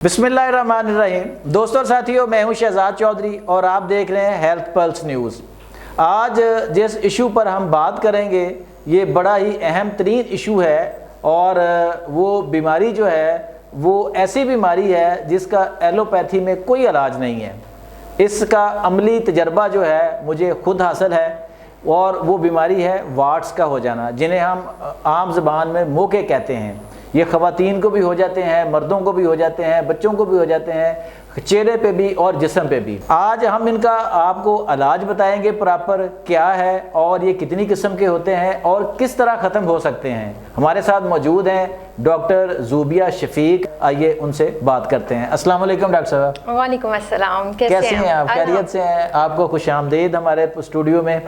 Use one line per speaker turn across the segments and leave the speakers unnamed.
बिस्मिल्लाहिर्रहमानिर्रहीम। दोस्तों और साथियों, मैं हूं शहजाद चौधरी और आप देख रहे हैं हेल्थ पल्स न्यूज़। आज जिस इशू पर हम बात करेंगे ये बड़ा ही अहम तरीन इशू है और वो बीमारी जो है वो ऐसी बीमारी है जिसका एलोपैथी में कोई इलाज नहीं है। इसका अमली तजर्बा जो है मुझे खुद हासिल है और वो बीमारी है वार्ट्स का हो जाना, जिन्हें हम आम ज़बान में मोके कहते हैं। ये ख़वातीन को भी हो जाते हैं, मर्दों को भी हो जाते हैं, बच्चों को भी हो जाते हैं, चेहरे पे भी और जिस्म पे भी। आज हम इनका आपको इलाज बताएंगे प्रॉपर क्या है और ये कितनी किस्म के होते हैं और किस तरह ख़त्म हो सकते हैं। हमारे साथ मौजूद हैं डॉक्टर ज़ूबिया शफीक। आइए उनसे बात करते हैं। अस्सलाम वालेकुम डॉक्टर साहब।
वालेकुम अस्सलाम।
कैसे हैं आप? खैरियत से हैं? आपको खुशामदीद हमारे स्टूडियो में।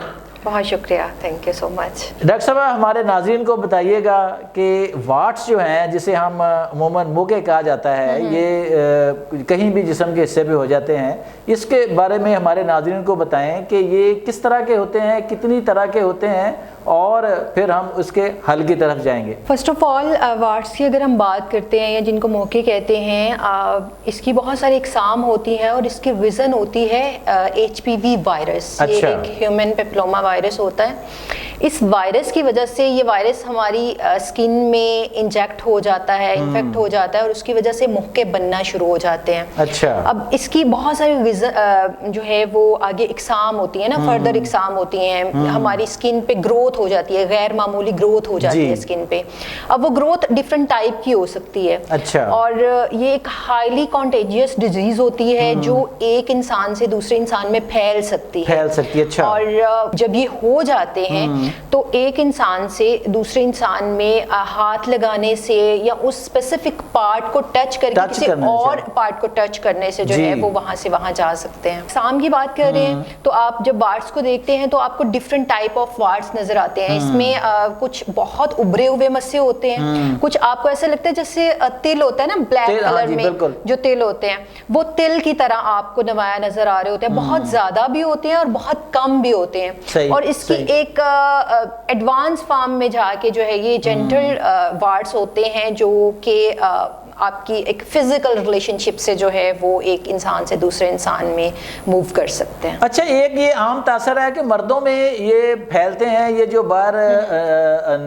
बहुत शुक्रिया, thank you so much.
Doctor साहब, हमारे नाज़रीन को बताइएगा कि वाट्स जो हैं जिसे हम अमूमन मोके कहा जाता है, ये कहीं भी जिस्म के हिस्से पे हो जाते हैं, इसके बारे में हमारे नाज़रीन को बताएं कि ये किस तरह के होते हैं, कितनी तरह के होते हैं और फिर हम उसके हल की तरफ जाएंगे।
फर्स्ट ऑफ ऑल वाट्स की अगर हम बात करते हैं या जिनको मोके कहते हैं, इसकी बहुत सारी इकसाम होती हैं और इसकी विज़न होती है HPV वायरस। ये एक ह्यूमन पेपिलोमा वायरस होता है। इस वायरस की वजह से ये वायरस हमारी स्किन में इंजेक्ट हो जाता है, इन्फेक्ट हो जाता है और उसकी वजह से मोके बनना शुरू हो जाते हैं।
अच्छा।
अब इसकी बहुत सारी जो है वो आगे इकसाम होती है ना, फर्दर इकसाम होती हैं। हमारी स्किन पे ग्रोथ हो जाती है, गैर मामूली ग्रोथ हो जाती है स्किन पे। अब वो ग्रोथ डिफरेंट टाइप की हो सकती है।
अच्छा।
और ये एक हाईली कॉन्टेजियस डिजीज होती है जो एक इंसान से दूसरे इंसान में फैल सकती है।
अच्छा।
और जब ये हो जाते हैं तो एक इंसान से दूसरे इंसान में हाथ लगाने से या उस स्पेसिफिक पार्ट को टच करके किसी और पार्ट को टच करने से जो है वो वहां से वहां जा सकते हैं। साम की बात कर रहे हैं तो आप जब वार्ड्स को देखते हैं तो आपको डिफरेंट टाइप ऑफ वार्ड्स नजर आते हैं। इसमें कुछ बहुत उभरे हुए मस्से होते हैं, कुछ आपको ऐसा लगता है जैसे तिल होता है ना, ब्लैक कलर में जो तिल होते हैं वो तिल की तरह आपको नमाया नजर आ रहे होते हैं। बहुत ज्यादा भी होते हैं और बहुत कम भी होते हैं। और इसकी एक एडवांस फॉर्म में जाके जो है ये जेंटल वार्ड्स होते हैं जो कि आपकी एक फिजिकल रिलेशनशिप से जो है वो एक इंसान से दूसरे इंसान में मूव कर सकते हैं।
अच्छा, एक ये आम तासर है कि मर्दों में ये फैलते हैं, ये जो बाहर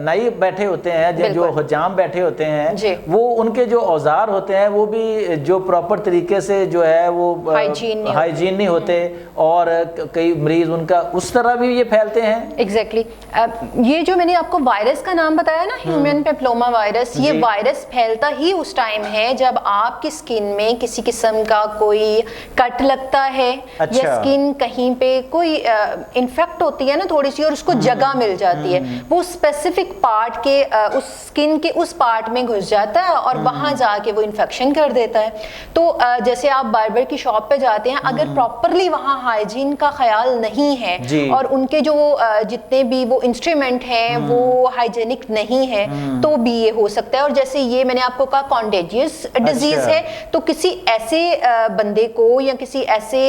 नई बैठे होते हैं, जो हजाम बैठे होते हैं, वो उनके जो औजार होते हैं वो भी जो प्रॉपर तरीके से जो है वो हाइजीन नहीं होते और कई मरीज उनका उस तरह भी ये फैलते हैं।
एग्जैक्टली। ये जो मैंने आपको वायरस का नाम बताया ना, ह्यूमन पेपिलोमा वायरस, ये वायरस फैलता ही उस टाइम है जब आपकी स्किन में किसी किस्म का कोई कट लगता है।
अच्छा।
या स्किन कहीं पे कोई इन्फेक्ट होती है ना थोड़ी सी और उसको जगह मिल जाती है, वो स्पेसिफिक पार्ट के उस स्किन के उस पार्ट में घुस जाता है और वहां जाके वो इन्फेक्शन कर देता है। तो जैसे आप बार्बर की शॉप पे जाते हैं, अगर प्रॉपरली वहां हाइजीन का ख्याल नहीं है और उनके जो जितने भी वो इंस्ट्रूमेंट हैं वो हाइजीनिक नहीं है तो भी ये हो सकता है। और जैसे ये मैंने आपको कहा कॉन्टेजियस डिजीज है, तो किसी ऐसे बंदे को या किसी ऐसे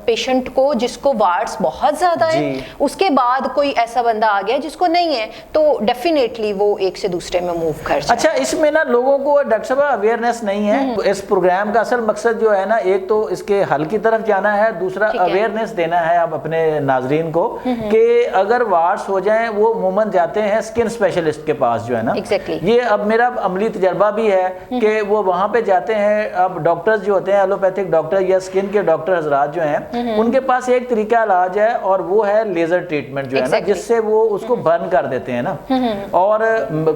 पेशेंट को जिसको वार्ड्स बहुत ज्यादा है, उसके बाद कोई ऐसा बंदा आ गया जिसको नहीं है, तो डेफिनेटली वो एक से दूसरे में मूव कर जाए।
अच्छा, इसमें ना लोगों को डॉक्टर साहब अवेयरनेस नहीं है। तो इस प्रोग्राम का असल मकसद जो है ना, एक तो इसके हल की तरफ जाना है, दूसरा अवेयरनेस देना है आप अपने नाजरीन को कि अगर वार्ड्स हो जाएं वो अमूमन जाते हैं स्किन स्पेशलिस्ट के पास जो है ना। ये अब मेरा अमली तजर्बा भी है कि वो वहाँ पे जाते हैं। अब डॉक्टर्स जो होते हैं, एलोपैथिक डॉक्टर या स्किन के डॉक्टर हजरात जो हैं, उनके पास एक तरीका इलाज है और वो है लेजर ट्रीटमेंट जो है ना, जिससे वो उसको बर्न कर देते हैं ना। और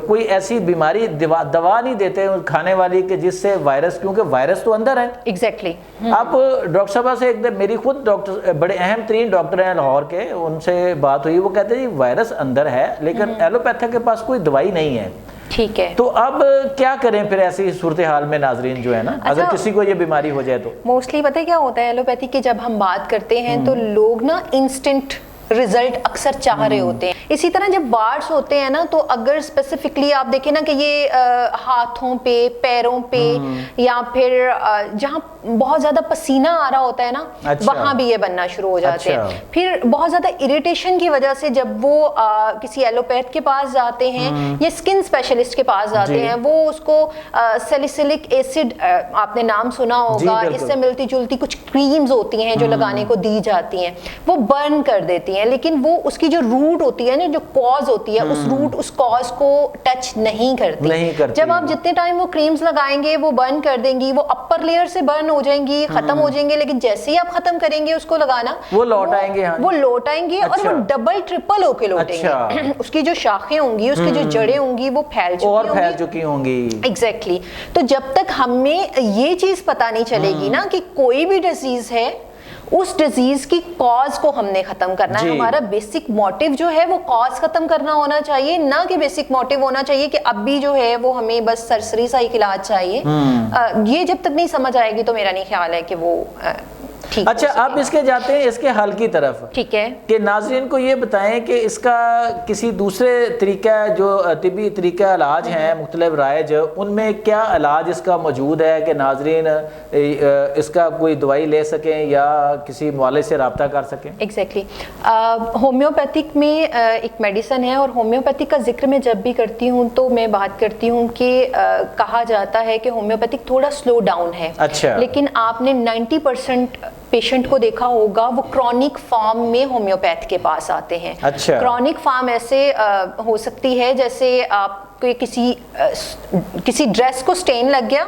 कोई ऐसी बीमारी दवा नहीं देते खाने वाली कि जिससे वायरस, क्योंकि वायरस तो अंदर है।
एग्जैक्टली।
आप डॉक्टर साहब से एक मेरी खुद डॉक्टर बड़े अहम तरीन डॉक्टर हैं लाहौर के, उनसे बात हुई, वो कहते हैं वायरस अंदर है लेकिन एलोपैथिक के पास कोई दवाई नहीं है।
ठीक है,
तो अब क्या करें फिर ऐसी सूरत हाल में नाजरीन जो है ना, अगर किसी को ये बीमारी हो जाए तो?
मोस्टली पता है क्या होता है, एलोपैथी की जब हम बात करते हैं तो लोग ना इंस्टेंट रिजल्ट अक्सर चाह रहे होते हैं। इसी तरह जब वार्ड्स होते हैं ना, तो अगर स्पेसिफिकली आप देखें ना कि ये हाथों पे, पैरों पे या फिर जहाँ बहुत ज्यादा पसीना आ रहा होता है ना,
अच्छा।
वहां भी ये बनना शुरू हो जाते
अच्छा।
हैं। फिर बहुत ज्यादा इरिटेशन की वजह से जब वो किसी एलोपैथ के पास जाते हैं या स्किन स्पेशलिस्ट के पास जाते हैं, वो उसको सैलिसिलिक एसिड, आपने नाम सुना होगा, इससे मिलती जुलती कुछ क्रीम्स होती हैं जो लगाने को दी जाती हैं, वो बर्न कर देती हैं, लेकिन वो उसकी जो रूट होती है ना, जो कॉज होती है, उस कॉज को टच नहीं करती। जब आप जितने टाइम वो क्रीम्स लगाएंगे वो बर्न कर देंगी, वो अपर लेयर से बर्न हो जाएंगी, खत्म हो जाएंगे, लेकिन जैसे ही आप खत्म करेंगे उसको लगाना,
वो लौट आएंगे।
वो लौट आएंगे। अच्छा। और वो डबल ट्रिपल होके लौटेंगे। अच्छा। उसकी जो शाखें होंगी, उसकी जो जड़ें होंगी, वो फैल चुकी होंगी। एग्जैक्टली। तो जब तक हमें ये चीज पता नहीं चलेगी ना कि कोई भी डिजीज है, उस डिजीज की कॉज को हमने खत्म करना है। हमारा बेसिक मोटिव जो है वो कॉज खत्म करना होना चाहिए, ना कि बेसिक मोटिव होना चाहिए कि अब भी जो है वो हमें बस सरसरी सा इलाज चाहिए। ये जब तक नहीं समझ आएगी तो मेरा नहीं ख्याल है कि वो
अच्छा, अब इसके जाते हैं इसके हल की तरफ।
ठीक है,
कि नाज़रीन को ये बताएं कि इसका किसी दूसरे तरीका, जो तिब्बी तरीका इलाज हैं मुख्तलिफ राइज, उनमें क्या इलाज इसका मौजूद है कि नाज़रीन इसका कोई दवाई ले सकें या किसी मुआलिज से रब्ता कर सकें?
एग्जैक्टली। होम्योपैथिक में एक मेडिसन है, और होम्योपैथिक का जिक्र मैं जब भी करती हूँ तो मैं बात करती हूँ कि कहा जाता है कि होम्योपैथिक थोड़ा स्लो डाउन है।
अच्छा।
लेकिन आपने 90% पेशेंट को देखा होगा वो क्रॉनिक फॉर्म में होम्योपैथ के पास आते हैं।
अच्छा।
क्रॉनिक फॉर्म ऐसे हो सकती है जैसे आपको किसी ड्रेस को स्टेन लग गया,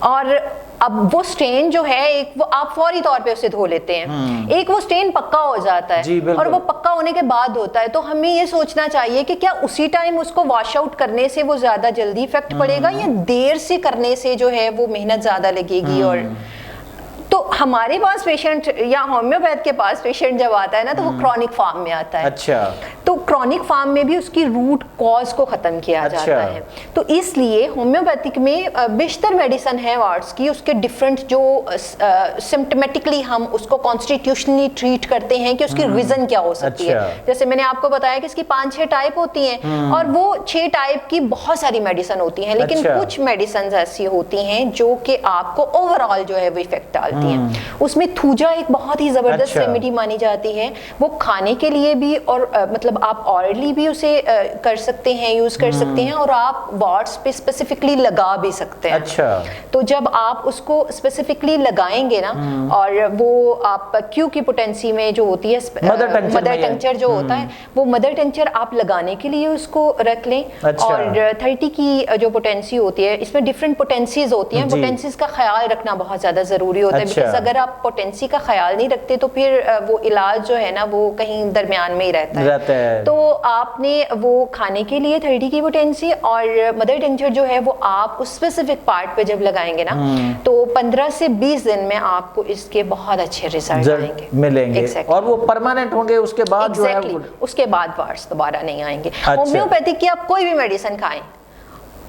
और अब वो स्टेन जो है, एक वो आप फौरी तौर पे उसे धो लेते हैं, एक वो स्टेन पक्का हो जाता है, और वो पक्का होने के बाद होता है। तो हमें ये सोचना चाहिए कि क्या उसी टाइम उसको वॉश आउट करने से वो ज्यादा जल्दी इफेक्ट पड़ेगा, या देर से करने से जो है वो मेहनत ज्यादा लगेगी। और तो हमारे पास पेशेंट या होम्योपैथ के पास पेशेंट जब आता है ना, तो वो क्रॉनिक फॉर्म में आता है।
अच्छा।
तो क्रॉनिक फॉर्म में भी उसकी रूट कॉज को खत्म किया जाता है। तो इसलिए होम्योपैथिक में बेशतर मेडिसिन है वार्ड्स की, उसके डिफरेंट जो सिम्टमेटिकली हम उसको कॉन्स्टिट्यूशनली ट्रीट करते हैं कि उसकी रीजन क्या हो सकती है। जैसे मैंने आपको बताया कि इसकी 5-6 टाइप होती हैं, और वो 6 टाइप की बहुत सारी मेडिसिन होती हैं, लेकिन कुछ मेडिसिन ऐसी होती हैं जो कि आपको ओवरऑल जो है वो इफेक्ट डालती हैं। उसमें थूजा एक बहुत ही जबरदस्त रेमेडी मानी जाती है। वो खाने के लिए भी, और मतलब आप ऑरली भी उसे कर सकते हैं, यूज कर सकते हैं, और आप वार्ड्स पे स्पेसिफिकली लगा भी सकते हैं।
अच्छा।
तो जब आप उसको स्पेसिफिकली लगाएंगे ना, और वो आप क्यू की पोटेंसी में जो होती है मदर टंक्चर जो होता है, वो मदर टंक्चर आप लगाने के लिए उसको रख लें।
अच्छा।
और 30 की जो पोटेंसी होती है, इसमें डिफरेंट पोटेंसीज होती हैं, पोटेंसीज का ख्याल रखना बहुत ज्यादा जरूरी होता है। बिकॉज अगर आप पोटेंसी का ख्याल नहीं रखते तो फिर वो इलाज जो है ना वो कहीं दरमियान में ही रहता है। तो आपने वो खाने के लिए 30 की पोटेंसी और मदर टिंचर जो है वो आप उस स्पेसिफिक पार्ट पे जब लगाएंगे ना, तो 15 से 20 दिन में आपको इसके बहुत अच्छे रिजल्ट
मिलेंगे। और वो परमानेंट होंगे उसके बाद जो है
उसके बाद वार्ड्स दोबारा नहीं आएंगे। होम्योपैथिक की आप कोई भी मेडिसिन खाएं,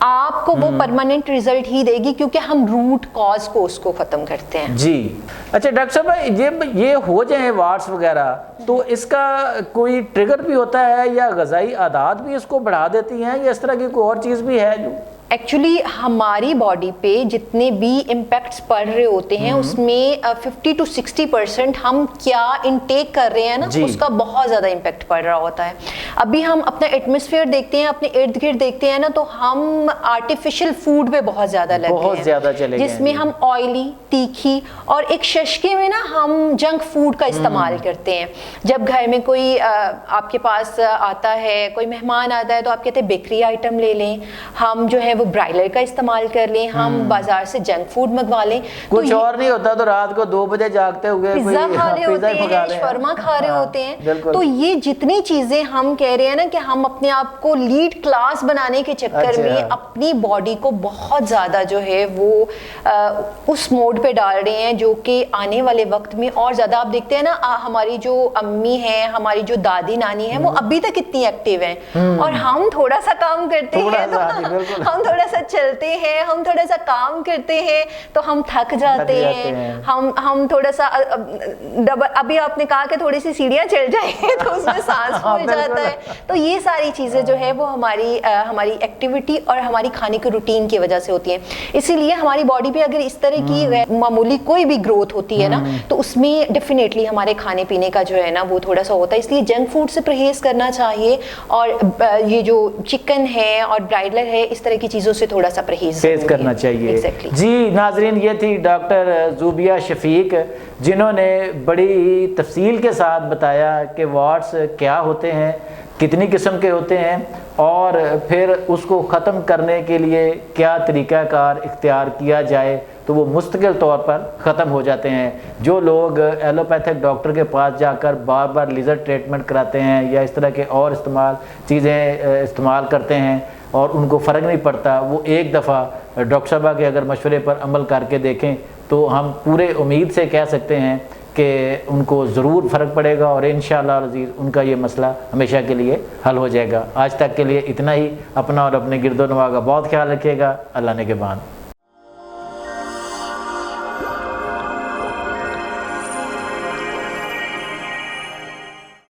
आपको वो परमानेंट रिजल्ट ही देगी, क्योंकि हम रूट कॉज को उसको खत्म करते हैं।
जी। अच्छा डॉक्टर साहब, ये हो जाए वार्ड्स वगैरह, तो इसका कोई ट्रिगर भी होता है या ग़िज़ाई आदात भी इसको बढ़ा देती हैं, या इस तरह की कोई और चीज़ भी है जो?
एक्चुअली हमारी बॉडी पे जितने भी इम्पैक्ट्स पड़ रहे होते हैं उसमें 50 to 60% हम क्या इनटेक कर रहे हैं ना, उसका बहुत ज़्यादा इम्पैक्ट पड़ रहा होता है। अभी हम अपना एटमॉस्फेयर देखते हैं, अपने इर्द गिर्द देखते हैं ना, तो हम आर्टिफिशियल फूड पे बहुत ज़्यादा लगे हैं, जिसमें हम ऑयली, तीखी और एक शशके में ना हम जंक फूड का इस्तेमाल करते हैं। जब घर में कोई आपके पास आता है, कोई मेहमान आता है, तो आप कहते हैं बेकरी आइटम ले लें, हम जो है वो ब्रायलर का इस्तेमाल कर लें, हम बाजार से जंक फूड मंगवा लें।
कुछ तो और नहीं होता तो रात को 2 बजे जागते हुए
पिज्जा खा रहे होते हैं, शर्मा खा रहे होते हैं। तो ये जितनी चीजें हम कह रहे हैं ना कि हम अपने आप को लीड क्लास बनाने के चक्कर में अपनी बॉडी को बहुत ज्यादा जो है वो उस मोड पे डाल रहे हैं, जो कि आने वाले वक्त में और ज्यादा आप देखते हैं ना, हमारी जो अम्मी है, हमारी जो दादी नानी है, वो अभी तक इतनी एक्टिव हैं, और हम थोड़ा सा काम करते हैं तो हम تھوڑا سا چلتے ہیں, ہم تھوڑا سا کام کرتے ہیں تو ہم تھک جاتے ہیں, ہم تھوڑا سا ابھی آپ نے کہا کہ تھوڑی سی سیڑھیاں چل جائیں تو اس میں سانس پھول جاتا ہے. تو یہ ساری چیزیں جو ہے وہ ہماری ایکٹیویٹی اور ہماری کھانے کے روٹین کی وجہ سے ہوتی ہیں. اسی لیے ہماری باڈی پہ اگر اس طرح کی معمولی کوئی بھی گروتھ ہوتی ہے نا تو اس میں ڈیفینیٹلی ہمارے کھانے پینے کا جو ہے نا وہ تھوڑا سا ہوتا ہے. اس لیے جنک فوڈ سے پرہیز کرنا چاہیے, اور یہ جو چکن ہے اور برائڈلر ہے اس طرح کی چیزوں سے تھوڑا سا پرہیز
کرنا چاہیے. جی ناظرین, یہ تھی ڈاکٹر زوبیہ شفیق جنہوں نے بڑی تفصیل کے ساتھ بتایا کہ واٹس کیا ہوتے ہیں, کتنی قسم کے ہوتے ہیں, اور پھر اس کو ختم کرنے کے لیے کیا طریقہ کار اختیار کیا جائے تو وہ مستقل طور پر ختم ہو جاتے ہیں. جو لوگ ایلوپیتھک ڈاکٹر کے پاس جا کر بار بار لیزر ٹریٹمنٹ کراتے ہیں یا اس طرح کے اور چیزیں استعمال کرتے ہیں اور ان کو فرق نہیں پڑتا, وہ ایک دفعہ ڈاکٹر صاحبہ کے اگر مشورے پر عمل کر کے دیکھیں تو ہم پورے امید سے کہہ سکتے ہیں کہ ان کو ضرور فرق پڑے گا, اور انشاءاللہ العزیز ان کا یہ مسئلہ ہمیشہ کے لیے حل ہو جائے گا. آج تک کے لیے اتنا ہی. اپنا اور اپنے گرد و نواح کا بہت خیال رکھیے گا. اللہ نگہبان.